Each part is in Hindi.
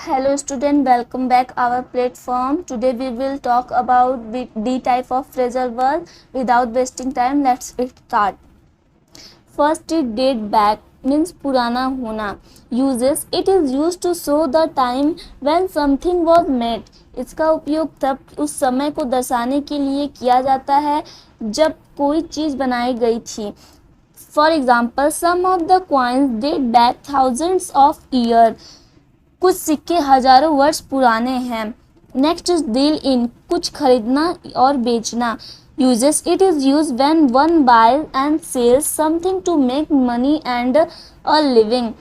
Hello student, welcome back our platform. Today we will talk about D type of phrasal verb. Without wasting time, let's start. First is date back means पुराना होना. Uses it is used to show the time when something was made. इसका उपयोग तब उस समय को दर्शाने के लिए किया जाता है जब कोई चीज़ बनाई गई थी. For example, some of the coins date back thousands of years. कुछ सिक्के हजारों वर्ष पुराने हैं. नेक्स्ट इज डील इन कुछ खरीदना और बेचना. Uses it is use when one buy and sells something to make money and a living.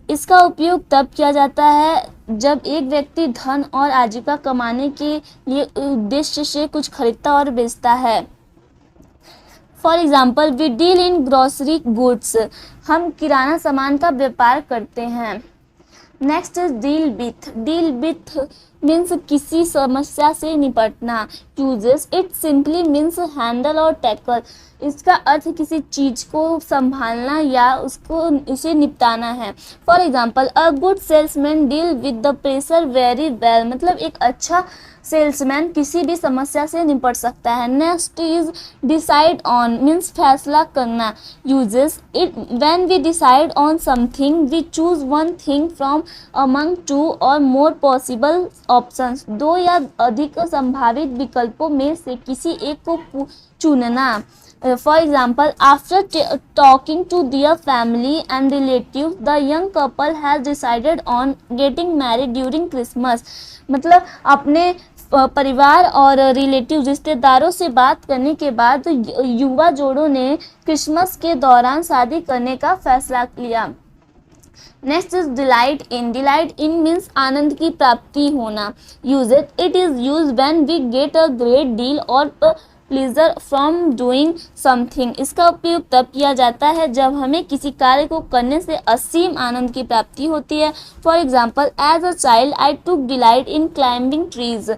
इसका उपयोग तब किया जाता है जब एक व्यक्ति धन और आजीविका कमाने के लिए उद्देश्य से कुछ खरीदता और बेचता है. For example, we deal in grocery goods. हम किराना सामान का व्यापार करते हैं. Next is deal with. Deal with means किसी समस्या से निपटना. Uses it simply means handle और टैकल. इसका अर्थ किसी चीज को संभालना या उसे निपटाना है. For example, a good salesman deal with the pressure very well. मतलब एक अच्छा सेल्समैन किसी भी समस्या से निपट सकता है. Next is decide on means फैसला करना. Uses it when we decide on something we choose one thing from among two और मोर पॉसिबल ऑप्शंस. दो या अधिक संभावित विकल्पों में से किसी एक को चुनना. For example, after talking to their family and relatives, the young couple has decided on getting married during Christmas. मतलब अपने परिवार और रिलेटिव रिश्तेदारों से बात करने के बाद युवा जोड़ों ने क्रिसमस के दौरान शादी करने का फैसला लिया. Next is delight in. Delight in means आनंद की प्राप्ति होना. Use it is use when we get a great deal और प्लीजर फ्रॉम डूइंग समथिंग. इसका उपयोग तब किया जाता है जब हमें किसी कार्य को करने से असीम आनंद की प्राप्ति होती है. For example, as a child I took delight in climbing trees.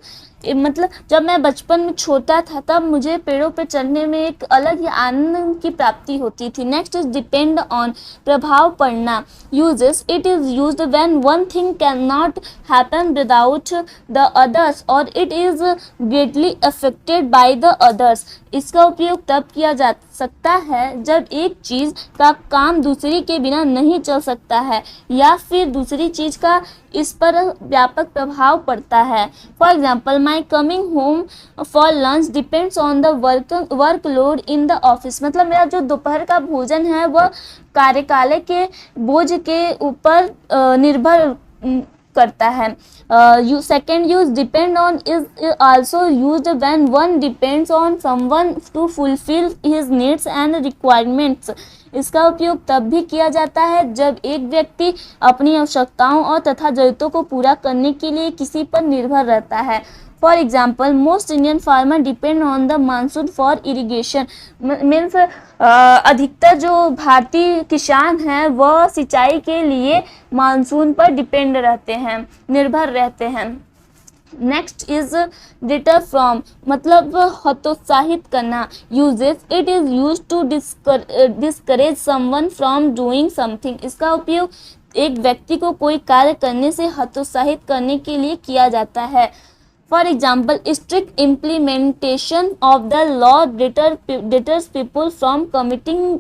मतलब जब मैं बचपन में छोटा था तब मुझे पेड़ों पर चढ़ने में एक अलग ही आनंद की प्राप्ति होती थी. Next is depend on. प्रभाव पड़ना. Uses it is used when one thing can not happen without the others और it is greatly affected by the others. इसका उपयोग तब किया जा सकता है जब एक चीज का काम दूसरी के बिना नहीं चल सकता है या फिर दूसरी चीज का इस पर व्यापक प्रभाव पड़ता है. For example, my coming home for lunch depends on the workload in the office. मतलब मेरा जो दोपहर का भोजन है वह कार्यालय के बोझ के ऊपर निर्भर करता है. Second use depend on is also used when one depends on someone to fulfil his needs and requirements. इसका उपयोग तब भी किया जाता है जब एक व्यक्ति अपनी आवश्यकताओं और तथा जरूरतों को पूरा करने के लिए किसी पर निर्भर रहता है. For example, most Indian farmer depend on the monsoon for irrigation. Means अधिकतर जो भारतीय किसान हैं वह सिंचाई के लिए मानसून पर डिपेंड रहते हैं, निर्भर रहते हैं. Next is deter from. मतलब हतोत्साहित करना. Uses it is use to discourage someone from doing something. इसका उपयोग एक व्यक्ति को कोई कार्य करने से हतोत्साहित करने के लिए किया जाता है. For example, strict implementation of the law deters people from committing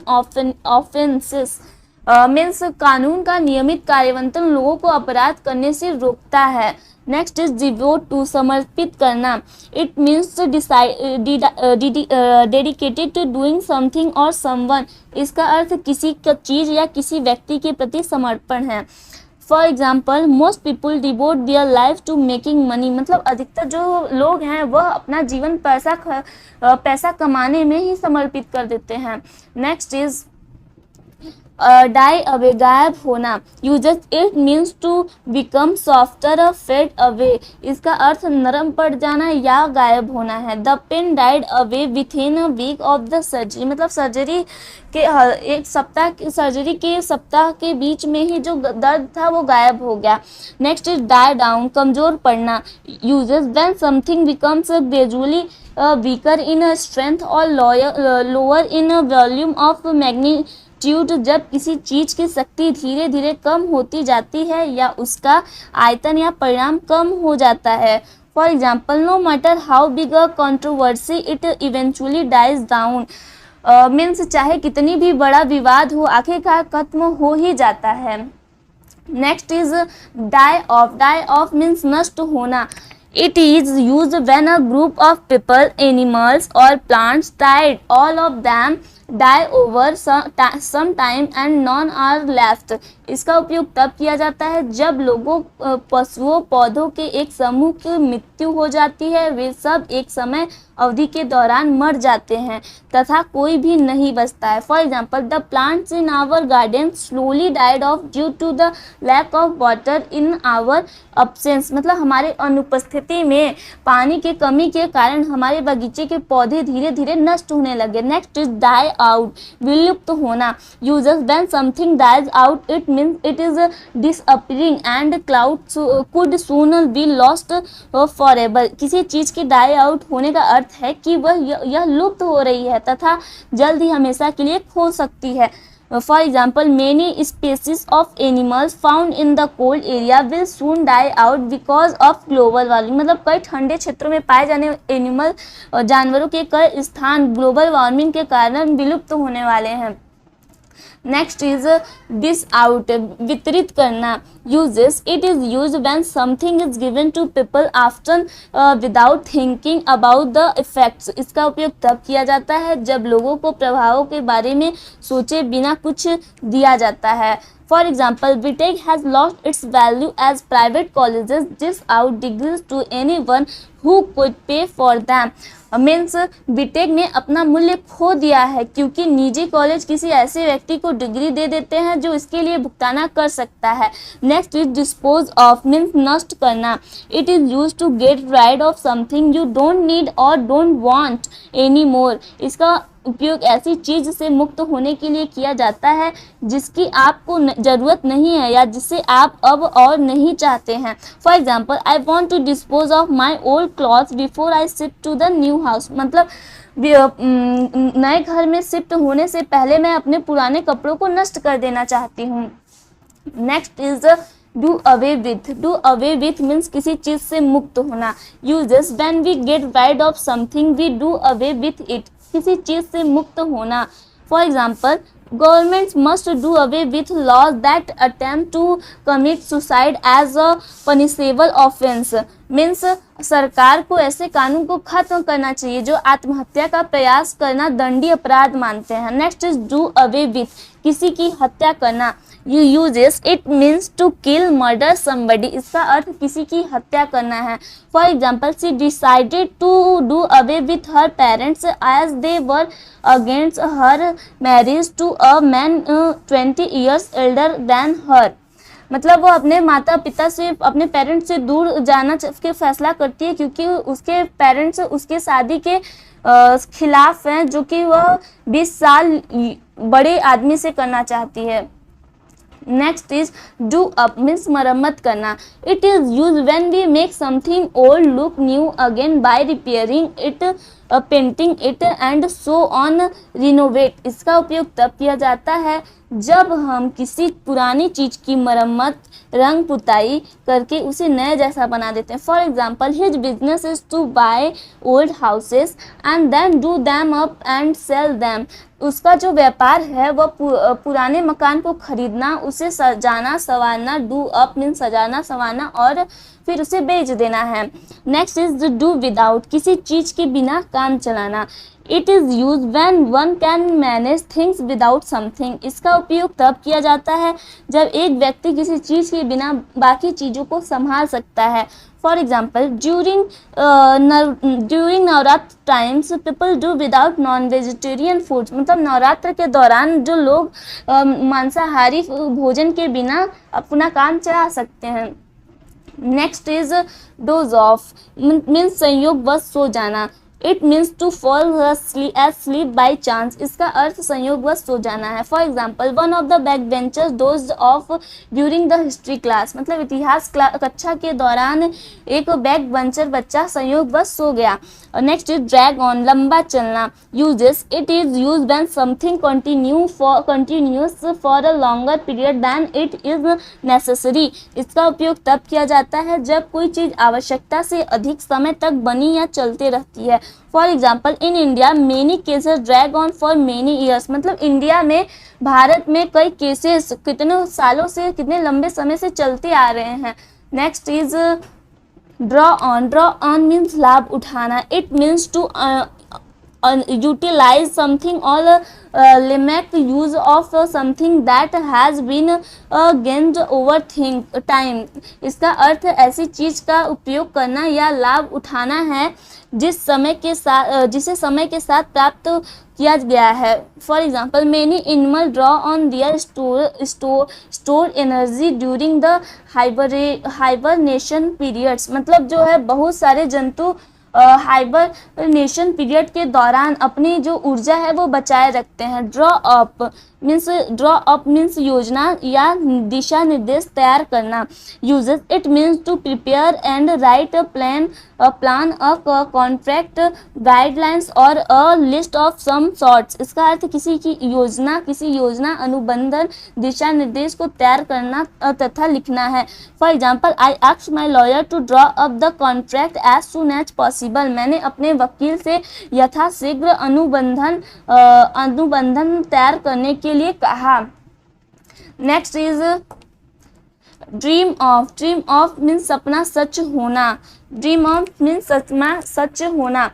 offences. Means कानून का नियमित कार्यान्वयन लोगों को अपराध करने से रोकता है. Next is devote to. समर्पित करना. It means dedicated to doing something और समवन. इसका अर्थ किसी चीज या किसी व्यक्ति के प्रति समर्पण है. For example, most people devote their life to making money. मतलब अधिकतर जो लोग हैं वह अपना जीवन पैसा कमाने में ही समर्पित कर देते हैं. Next is die away. गायब होना. Uses it means to become softer fade away. इसका अर्थ नरम पड़ जाना या गायब होना है. The pain died away within a week of the surgery. मतलब सर्जरी के सप्ताह के बीच में ही जो दर्द था वो गायब हो गया. Next is die down. कमजोर पड़ना. Uses when something becomes gradually weaker in strength और lower in volume of magnitude जब किसी चीज की शक्ति धीरे धीरे कम होती जाती है या उसका आयतन या परिमाण कम हो जाता है। For example, no matter how big a controversy it eventually dies down. Means चाहे कितनी भी बड़ा विवाद हो, आखिरकार खत्म हो ही जाता है। Next is die off. Die off means नष्ट होना। It is used when a group of people, animals or plants died. All of them die over some time and none are left. इसका उपयोग तब किया जाता है जब लोगों, पशुओं, पौधों के एक समूह की मृत्यु हो जाती है, वे सब एक समय अवधि के दौरान मर जाते हैं तथा कोई भी नहीं बचता है। For example, the plants in our garden slowly died off due to the lack of water in our absence. मतलब हमारे अनुपस्थिति में पानी के कमी के कारण हमारे बगीचे के पौधे धीरे धीरे नष्ट होने लगे। नेक्स्ट इज डाई आउट, विलुप्त होना। Users when something dies out it means it is disappearing and clouds could soon be lost forever. किसी चीज की डाई आउट होने का अर्थ है कि यह लुप्त हो रही है तथा जल्द ही हमेशा के लिए खो सकती है। For example, many species of animals found in the cold area will soon die out because of global warming. मतलब कई ठंडे क्षेत्रों में पाए जाने एनिमल, जानवरों के कई स्थान ग्लोबल वार्मिंग के कारण विलुप्त होने वाले हैं। नेक्स्ट इज डिस आउट, वितरित करना। Uses, it is use when something is given to people after without thinking about the effects. इसका उपयोग तब किया जाता है जब लोगों को प्रभावों के बारे में सोचे बिना कुछ दिया जाता है। For example, BTech has lost its value as private colleges dish out degrees to anyone who could pay for them. Means बीटेक ने अपना मूल्य खो दिया है क्योंकि निजी कॉलेज किसी ऐसे व्यक्ति को डिग्री दे देते हैं जो इसके लिए भुगताना कर सकता है। Next is dispose of, means नष्ट करना। It is use to get rid of something you don't need और डोंट वांट एनी मोर। इसका उपयोग ऐसी चीज से मुक्त होने के लिए किया जाता है जिसकी आपको जरूरत नहीं है या जिसे आप अब और नहीं चाहते हैं। For example, I want to dispose of my old clothes before I shift to the new house. मतलब नए घर में शिफ्ट होने से पहले मैं अपने पुराने कपड़ों को नष्ट कर देना चाहती हूँ। Next is do away with. Do away with means किसी चीज से मुक्त होना। Uses, when we get rid of something we do away with it. किसी चीज से मुक्त होना। For example, governments must do away with laws that attempt to commit suicide as a punishable offence. Means सरकार को ऐसे कानून को खत्म करना चाहिए जो आत्महत्या का प्रयास करना दंडनीय अपराध मानते हैं। Next is do away with, किसी की हत्या करना। You uses, it means to kill, murder somebody. इसका अर्थ किसी की हत्या करना है। For example, she decided to do away with her parents as they were against her marriage to a man 20 years elder than her. मतलब वो अपने माता पिता से, अपने पेरेंट्स से दूर जाना के फैसला करती है क्योंकि उसके पेरेंट्स उसके शादी के खिलाफ हैं जो कि वह 20 साल बड़े आदमी से करना चाहती है। Next is do up, means मरम्मत करना। It is use when we make something old look new again by repairing it, painting it and so on, renovate. इसका उपयोग तब किया जाता है जब हम किसी पुरानी चीज की मरम्मत, रंग पुताई करके उसे नए जैसा बना देते हैं। For example, his business is to buy old houses and then do them up and sell them. उसका जो व्यापार है वह पुराने मकान को खरीदना, उसे सजाना संवारना, डू अप मीन सजाना संवारना और फिर उसे बेच देना है। नेक्स्ट इज डू विदाउट, किसी चीज के बिना काम चलाना। It is use when one can manage things without something. इसका उपयोग तब किया जाता है जब एक व्यक्ति किसी चीज के बिना बाकी चीजों को संभाल सकता है। For example, during Navratra times people do without non vegetarian foods. मतलब नवरात्र के दौरान जो लोग मांसाहारी भोजन के बिना अपना काम चला सकते हैं। Next is doze off, means संयोग बस सो जाना। It means to fall asleep by chance, इसका अर्थ संयोगवश सो जाना है। For example, one of the back benchers dozed off during the history class, मतलब इतिहास कक्षा के दौरान एक बैक बेंचर बच्चा संयोगवश सो गया। नेक्स्ट इज ड्रैग ऑन, लंबा चलना। Uses, it is use when something continues for a longer period than it is necessary, इसका उपयोग तब किया जाता है जब कोई चीज आवश्यकता से अधिक समय तक बनी या चलते रहती है। For example, in India many cases drag on for many years, मतलब इंडिया में, भारत में कई केसेस कितने सालों से, कितने लंबे समय से चलते आ रहे हैं। Next is draw on means लाभ उठाना। It means to utilize something or make use of something that has been gained over time, इसका अर्थ ऐसी चीज का उपयोग करना या लाभ उठाना है जिसे समय के साथ प्राप्त किया गया है। For example, many animal draw on their store energy during the hibernation periods, मतलब जो है बहुत सारे जंतु हाइबरनेशन पीरियड के दौरान अपनी जो ऊर्जा है वो बचाए रखते हैं। ड्रॉ अप मीन्स योजना या दिशा निर्देश तैयार करना। Uses, it means to prepare and write a plan a contract guidelines और a list of some sorts, इसका अर्थ किसी योजना अनुबंधन दिशा निर्देश को तैयार करना तथा लिखना है। For example, I asked my lawyer to draw up the contract as soon as possible, मैंने अपने वकील से यथाशीघ्र अनुबंधन तैयार करने के लिए कहा। Next is dream of means सपना सच होना। ड्रीम ऑफ मीन्स सपना सच होना।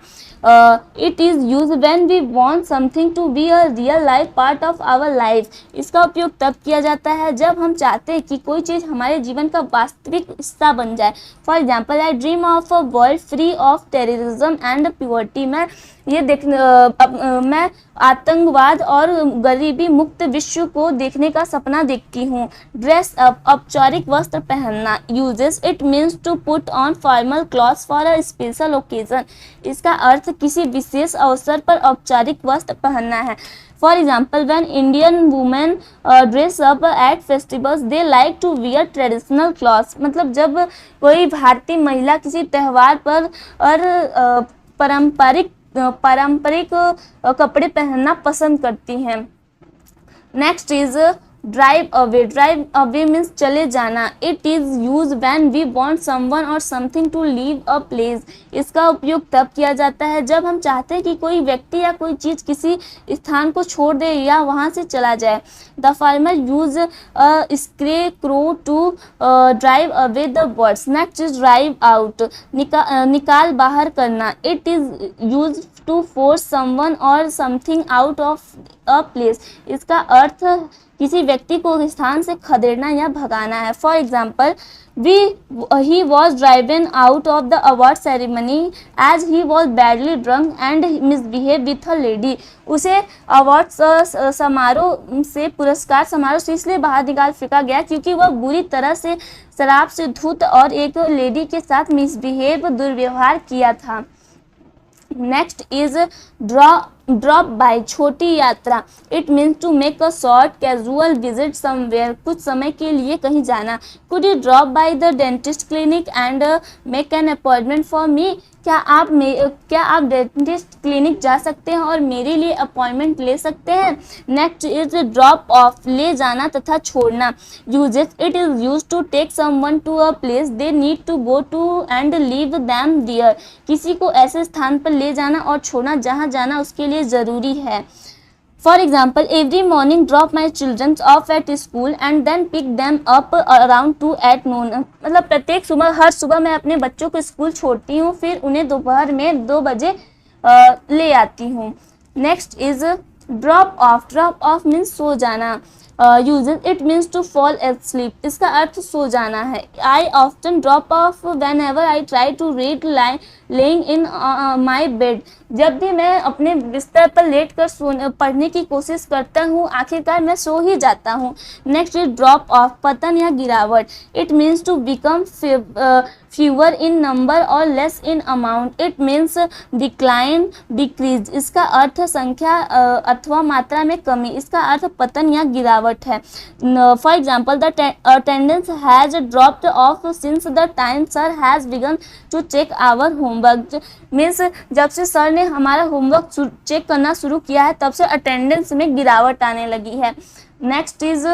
It is use when we want something to be a real life part of our life, इसका उपयोग तब किया जाता है जब हम चाहते हैं कि कोई चीज़ हमारे जीवन का वास्तविक हिस्सा बन जाए। For example, I dream of a world free of terrorism and purity, मैं आतंकवाद और गरीबी मुक्त विश्व को देखने का सपना देखती हूँ। ड्रेस अप, औपचारिक वस्त्र पहनना। Uses, it means to put on formal clothes for a special occasion, इसका अर्थ किसी विशेष अवसर पर औपचारिक वस्त्र पहनना है। For example, when Indian women dress up at festivals they like to wear traditional clothes, मतलब जब कोई भारतीय महिला किसी त्यौहार पर और पारंपरिक कपड़े पहनना पसंद करती हैं। Next is drive away means चले जाना। It is use when we want someone और something to leave a place, इसका उपयोग तब किया जाता है जब हम चाहते हैं कि कोई व्यक्ति या कोई चीज़ किसी स्थान को छोड़ दे या वहाँ से चला जाए। The farmer use scarecrow to drive away the birds. Next is drive out, निकाल बाहर करना। It is use to force someone और something out of a place, इसका अर्थ किसी व्यक्ति को स्थान से खदेड़ना या भगाना है। For example, he was driven out of the award ceremony as he was badly drunk and misbehaved with a lady, उसे अवार्ड समारोह से पुरस्कार समारोह से इसलिए बाहर निकाल फेंका गया क्योंकि वह बुरी तरह से शराब से धुत और एक लेडी के साथ मिसबिहेव दुर्व्यवहार किया था। नेक्स्ट इज ड्रॉप बाय, छोटी यात्रा। It means to make a short casual visit somewhere, कुछ समय के लिए कहीं जाना। Could you drop by the dentist clinic and make an appointment for me, क्या आप डेंटिस्ट क्लिनिक जा सकते हैं और मेरे लिए अपॉइंटमेंट ले सकते हैं। नेक्स्ट इज ड्रॉप ऑफ, ले जाना तथा छोड़ना। Uses, it is use to take someone to a place they need to go to and leave them there, किसी को ऐसे स्थान पर ले जाना और छोड़ना जहाँ जाना उसके लिए ज़रूरी है। For example, every morning drop my children off at school and then pick them up around 2 at noon, मतलब प्रत्येक सुबह, हर सुबह मैं अपने बच्चों को स्कूल छोड़ती हूँ, फिर उन्हें दोपहर में 2 बजे ले आती हूँ। Next is drop off means सो जाना। Uses it means to fall asleep, इसका अर्थ सो जाना है. I often drop off whenever I try to read laying in my bed. जब भी मैं अपने बिस्तर पर लेट कर पढ़ने की कोशिश करता हूँ आखिरकार मैं सो ही जाता हूँ. नेक्स्ट इज ड्रॉप ऑफ, पतन या गिरावट. It means to become fewer in number or less in amount. It means decline, decrease. इसका अर्थ संख्या अथवा मात्रा में कमी, इसका अर्थ पतन या गिरावट है. For example, the attendance has dropped off since the time sir has begun to check our homework. Means जब से सर ने हमारा होमवर्क चेक करना शुरू किया है तब से अटेंडेंस में गिरावट आने लगी है. Next is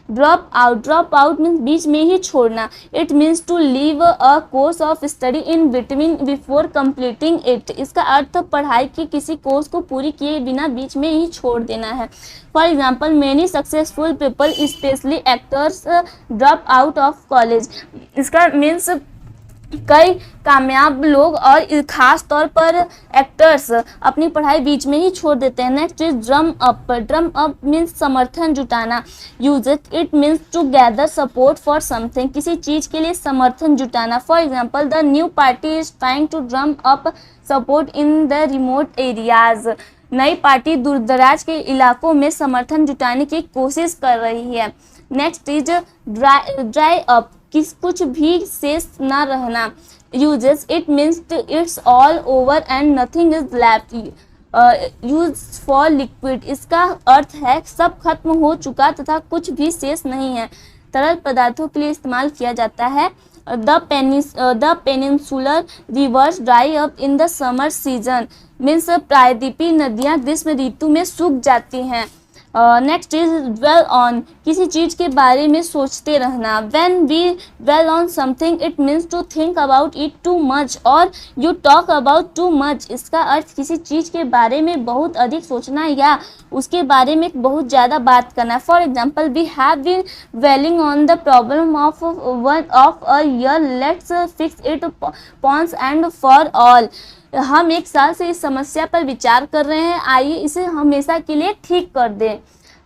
drop out. Drop out means बीच में ही छोड़ना. It means to leave a course of study in between before completing it. इसका अर्थ पढ़ाई के किसी कोर्स को पूरी किए बिना बीच में ही छोड़ देना है. For example, many successful people specially actors drop out of college. इसका मीन्स कई कामयाब लोग और खास तौर पर एक्टर्स अपनी पढ़ाई बीच में ही छोड़ देते हैं. Next is drum up. Drum up means समर्थन जुटाना. Use it means to gather support for something. किसी चीज के लिए समर्थन जुटाना. For example, the new party is trying to drum up support in the remote areas. नई पार्टी दूरदराज के इलाकों में समर्थन जुटाने की कोशिश कर रही है. नेक्स्ट इज ड्राई अप, कुछ भी शेष न रहना. Uses it means it's all over and nothing is left. Use for liquid. इसका अर्थ है सब खत्म हो चुका तथा कुछ भी शेष नहीं है. तरल पदार्थों के लिए इस्तेमाल किया जाता है. The peninsular reverse dry up in the summer season. Means प्रायद्वीपीय नदियाँ ग्रीष्म ऋतु में सूख जाती हैं. नेक्स्ट इज dwell on, किसी चीज़ के बारे में सोचते रहना. when we dwell on something it means to think about it too much or you talk about too much. इसका अर्थ किसी चीज़ के बारे में बहुत अधिक सोचना या उसके बारे में बहुत ज़्यादा बात करना. For example, we have been dwelling on the problem of a year, let's fix it once and for all. हम एक साल से इस समस्या पर विचार कर रहे हैं, आइए इसे हमेशा के लिए ठीक कर दें.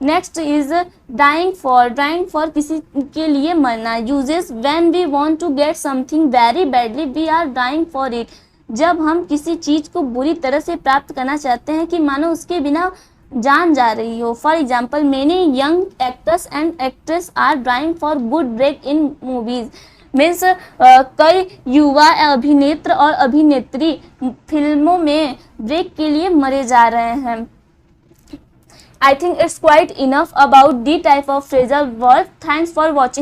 Next is dying for. Dying for किसी के लिए मरना. Uses when we want to get something very badly we are dying for it. जब हम किसी चीज़ को बुरी तरह से प्राप्त करना चाहते हैं कि मानो उसके बिना जान जा रही हो. For example, many young actors and actress are dying for good break in movies. Means कई युवा अभिनेत्र और अभिनेत्री फिल्मों में ब्रेक के लिए मरे जा रहे हैं. I think it's quite enough about the type of phrasal verb. Thanks for watching.